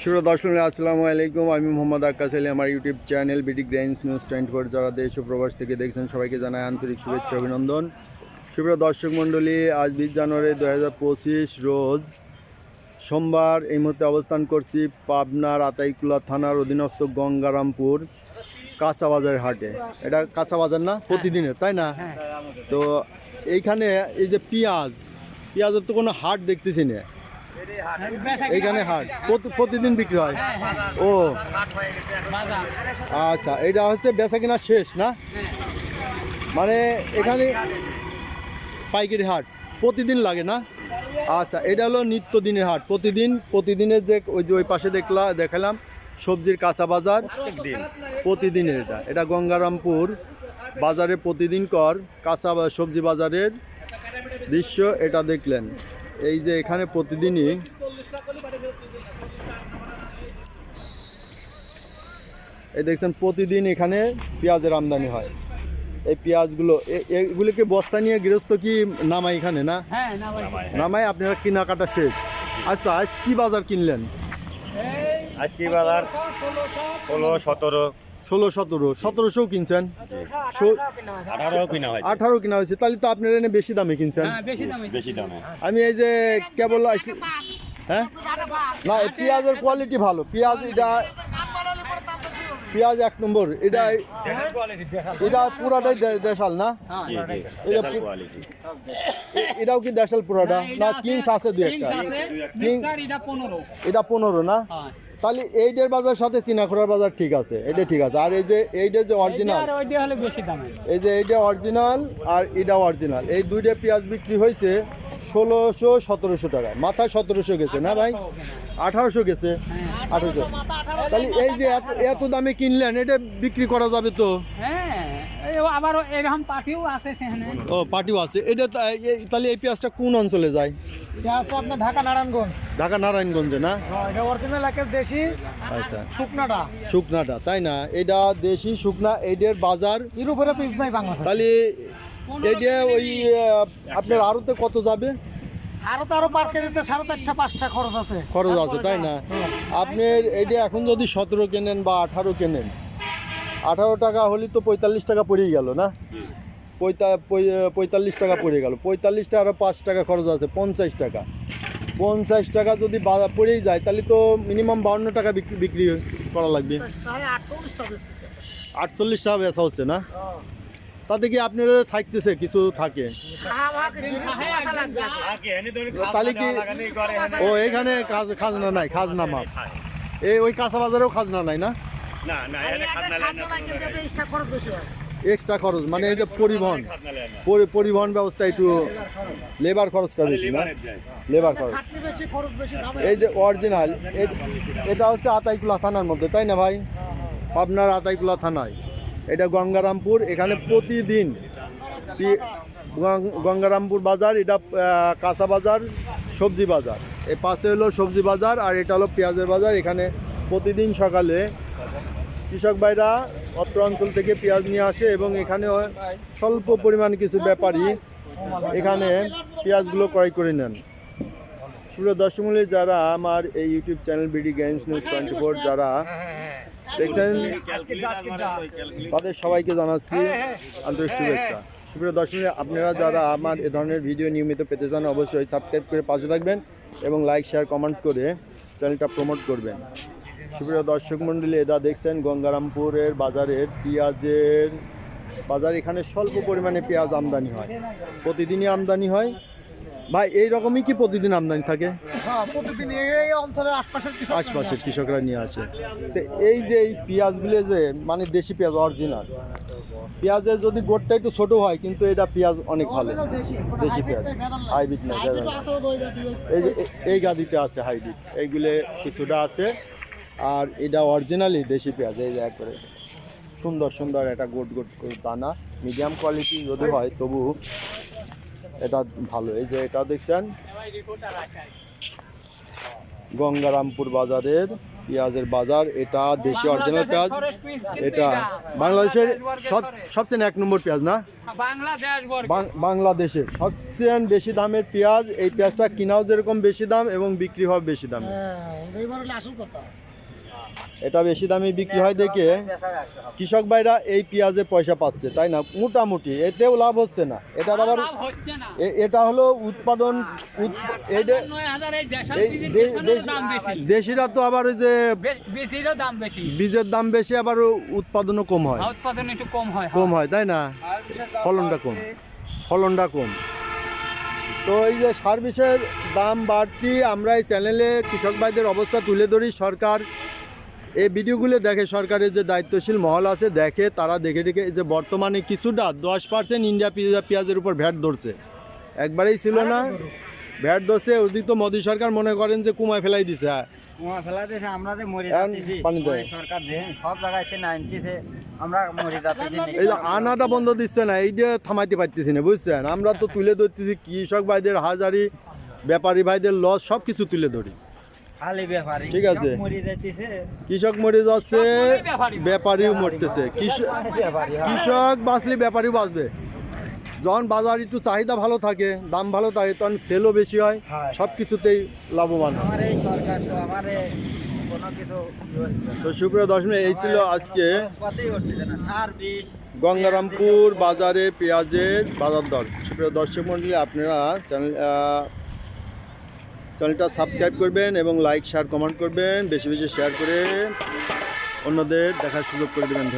শুভ দর্শক আসসালামু আলাইকুম। আমি মোহাম্মদ আক্কাস আলী। আমার YouTube channel BD grains news 24 যারা দেশ ও প্রবাস থেকে দেখছেন সবাইকে জানাই আন্তরিক শুভেচ্ছা অভিনন্দন। শুভ দর্শক মণ্ডলী, আজ 20 জানুয়ারি 2025 রোজ সোমবার এই মুহূর্তে অবস্থান করছি পাবনার আতাইকুলা থানার অধীনস্থ গঙ্গারামপুর কাঁচা বাজারের হাটে। এটা কাঁচা বাজার না, প্রতিদিনের, তাই না? তো এইখানে এই যে পেঁয়াজের তো কোনো হাট দেখতেছি না, এইখানে হাট প্রতিদিন বিক্রি হয়। ও আচ্ছা, এটা হচ্ছে বেচা কিনা শেষ না, মানে এখানে পাইকারি হাট প্রতিদিন লাগে না। আচ্ছা, এটা হলো নিত্যদিনের হাট, প্রতিদিনের যে ওই পাশে দেখালাম সবজির কাঁচা বাজার প্রতিদিনের। এটা গঙ্গারামপুর বাজারে প্রতিদিনকর কাঁচা সবজি বাজারের দৃশ্য এটা দেখলেন। এই যে এখানে প্রতিদিনই এই দেখছেন প্রতিদিন এখানে পেঁয়াজের আমদানি হয়। এই পেঁয়াজগুলো এগুলিকে বস্তা নিয়ে গৃহস্থ কি নামায় এখানে না? নামায় আপনারা কেনাকাটা শেষ। আচ্ছা, আজ কি বাজার কিনলেন? আজ কি বাজার 1700 কিনছেন, 18 কিনা হয়েছে। তাহলে তো আপনার এনে বেশি দামে কিনছেন। বেশি দামে আমি এই যে কেবল হ্যাঁ না, পেঁয়াজের কোয়ালিটি ভালো। পেঁয়াজ 1 নম্বর। এটা পুরাটাই দেশাল না? এটাও কি দেশাল পুরাটা না? কিংস আছে দু একটা। এটা 15 না? তাহলে এইটার বাজার সাথে চিনাখোড়ার বাজার ঠিক আছে, এটা ঠিক আছে। আর এই যে এইটা যে অরিজিনাল, এই যে এইটা অরিজিনাল আর এটা অরিজিনাল, এই দুইটা পেঁয়াজ বিক্রি হয়েছে 1600-1700 টাকায়। মাথায় 1700 গেছে না ভাই? 1800 গেছে, 1800। তাহলে এই যে এত দামে কিনলেন, এটা বিক্রি করা যাবে তো? আবার এরকম পার্টিও আছে সেখানে। ও, পার্টিও আছে। এটা তাহলে এই পেঁয়াজটা কোন অঞ্চলে যায়? আপনার ঢাকা নারায়ণগঞ্জে না? এটা অরিজিনাল একের দেশি। আচ্ছা, শুকনাটা তাই না? এটা দেশি শুকনা, এইটার বাজার এর উপরে পিস নাই বাংলা। তাহলে এইটা ওই আপনার আড়তে কত যাবে? আরো পার্কে দিতে 4.5-5টা খরচ আছে, তাই না? আপনার এইটা এখন যদি 17 কেনেন বা 18 কেনেন, 18 টাকা হলে তো 45 টাকা পড়েই গেল না? 45 টাকা পড়ে গেল। 45 টাকা আরও 5 টাকা খরচ আছে, 50 টাকা। 50 টাকা যদি বাজার পড়েই যায়, তাহলে তো মিনিমাম 52 টাকা বিক্রি করা লাগবে। 48 টাকা বেচা হচ্ছে না? তাতে কি আপনাদের থাকতেছে কিছু থাকে? তাহলে কি ও এখানে খাজনা নাই? খাজনা মাপ ওই কাঁচা বাজারেও খাজনা নাই না? এক্সট্রা খরচ মানে এই যে পরিবহন ব্যবস্থা, একটু লেবার খরচটা বেশি না? লেবার খরচ। এই যে অরিজিনাল, এটা হচ্ছে আতাইকুলা থানার মধ্যে, তাই না ভাই? পাবনার আতাইকুলা থানায় এটা গঙ্গারামপুর। এখানে প্রতিদিন গঙ্গারামপুর বাজার, এটা কাঁচা বাজার, সবজি বাজার। এই পাশে হলো সবজি বাজার আর এটা হলো পেঁয়াজের বাজার। এখানে প্রতিদিন সকালে কৃষক ভাইরা অত্র অঞ্চল থেকে পেঁয়াজ নিয়ে আসে এবং এখানে স্বল্প পরিমাণ কিছু ব্যাপারী এখানে পেঁয়াজগুলো ক্রয় করে নেন। সুপ্রিয় দর্শক মণ্ডলী, যারা আমার এই YouTube channel BD grains news 24 যারা দেখছেন, তাদের সবাইকে জানাচ্ছি আন্তরিক শুভেচ্ছা। সুপ্রিয় দর্শক, আপনারা যারা আমার এ ধরনের ভিডিও নিয়মিত পেতে চান, অবশ্যই সাবস্ক্রাইব করে পাশে থাকবেন এবং লাইক, শেয়ার, কমেন্টস করে চ্যানেলটা প্রমোট করবেন। সুপ্রিয় দর্শক মণ্ডলী, এটা দেখছেন গঙ্গারামপুরের বাজারের পেঁয়াজের বাজার। এখানে স্বল্প পরিমাণে পেঁয়াজ আমদানি হয়, প্রতিদিনই আমদানি হয়। ভাই, এই রকমই কি প্রতিদিন আমদানি থাকে? প্রতিদিন এই অঞ্চলের আশপাশের কৃষকরা নিয়ে আসে। তো এই যে এই পেঁয়াজগুলো যে মানে দেশি পেঁয়াজ অরিজিনাল পেঁয়াজের যদি গোটটা একটু ছোট হয়, কিন্তু এটা পেঁয়াজ অনেক ভালো দেশি পেঁয়াজ, হাইব্রিড না। এই যে এই গাদিতে আছে হাইব্রিড, এইগুলো কিছুটা আছে। আর এটা অরিজিনালি দেশি পেঁয়াজ। এই যে একবারে সুন্দর একটা গোট দানা, মিডিয়াম কোয়ালিটি যদি হয় তবু এটা ভালো। এই যে এটা দেখছেন গঙ্গারামপুর বাজারের পেঁয়াজের বাজার। এটা দেশি অরিজিনাল পেঁয়াজ, এটা বাংলাদেশের সবচেয়ে 1 নম্বর পেঁয়াজ না, বাংলাদেশের সবচেয়ে বেশি দামের পেঁয়াজ। এই পেঁয়াজটা কিনাও যেরকম বেশি দাম এবং বিক্রি হয় বেশি দামে। এইবার হলো আসল কথা। এটা বেশি দামে বিক্রি হয় দেখে কৃষক ভাইরা এই পেঁয়াজে পয়সা পাচ্ছে, তাই না? মোটামুটি এতেও লাভ হচ্ছে না। এটা আবার এটা হলো উৎপাদন, দেশিরা তো আবার ওই যে বীজের দাম বেশি, আবার উৎপাদনও কম হয়, কম হয়, তাই না? ফলনটা কম। তো এই যে সার বিষয়ের দাম বাড়তি, আমরা এই চ্যানেলে কৃষক ভাইদের অবস্থা তুলে ধরি। সরকার এই ভিডিওগুলো দেখে, সরকারের যে দায়িত্বশীল মহল আছে দেখে, তারা দেখে যে বর্তমানে কিছুটা 10% ইন্ডিয়া পেঁয়াজের উপর ভ্যাট ধরছে, একবারেই ছিল না, ভ্যাট ধরছে। ওদিক তো মোদী সরকার মনে করেন যে কুমায় ফেলাই দিছে, আমরা যে মরি পানি দেয়, সরকার সব জায়গায় নাইনটিতে আমরা মরি যাচ্ছি। এই যে আনাটা বন্ধ দিচ্ছে না, এই যে থামাইতে পারতেছি না, বুঝছেন? আমরা তো তুলে ধরতেছি কৃষক ভাইদের হাজারি, ব্যাপারী ভাইদের লস, সব কিছু তুলে ধরি। ঠিক আছে, কৃষক মরে যাচ্ছে, ব্যাপারীও মরতেছে। কৃষক বাঁচলে ব্যাপারীও বাঁচবে। যখন বাজার একটু চাহিদা ভালো থাকে, দাম ভালো থাকে, তখন সেলও বেশি হয়, সব কিছুতেই লাভবান হয়। তো সুপ্রিয় দর্শক, এই ছিল আজকে গঙ্গারামপুর বাজারে পেঁয়াজের বাজার দর। সুপ্রিয় দর্শক মন্ডলী, আপনারা চ্যানেলটা সাবস্ক্রাইব করবেন এবং লাইক, শেয়ার, কমেন্ট করবেন, বেশি বেশি শেয়ার করে অন্যদের দেখার সুযোগ করে দেবেন। ধন্যবাদ।